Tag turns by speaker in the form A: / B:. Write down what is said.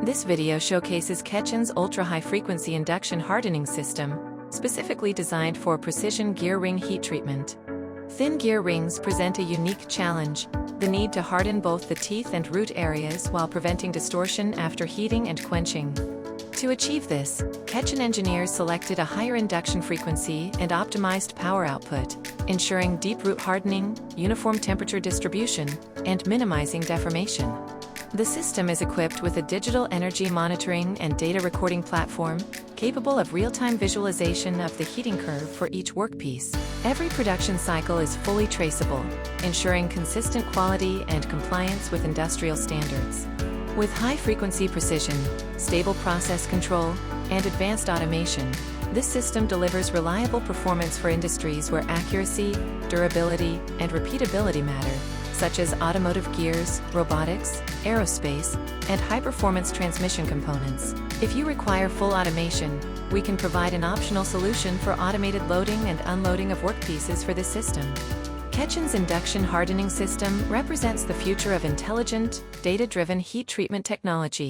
A: This video showcases KETCHAN's ultra-high-frequency induction hardening system, specifically designed for precision gear ring heat treatment. Thin gear rings present a unique challenge: the need to harden both the teeth and root areas while preventing distortion after heating and quenching. To achieve this, KETCHAN engineers selected a higher induction frequency and optimized power output, ensuring deep root hardening, uniform temperature distribution, and minimizing deformation. The system is equipped with a digital energy monitoring and data recording platform, capable of real-time visualization of the heating curve for each workpiece. Every production cycle is fully traceable, ensuring consistent quality and compliance with industrial standards. With high-frequency precision, stable process control, and advanced automation, this system delivers reliable performance for industries where accuracy, durability, and repeatability matter, such as automotive gears, robotics, aerospace, and high-performance transmission components. If you require full automation, we can provide an optional solution for automated loading and unloading of workpieces for this system. KETCHAN's induction hardening system represents the future of intelligent, data-driven heat treatment technology.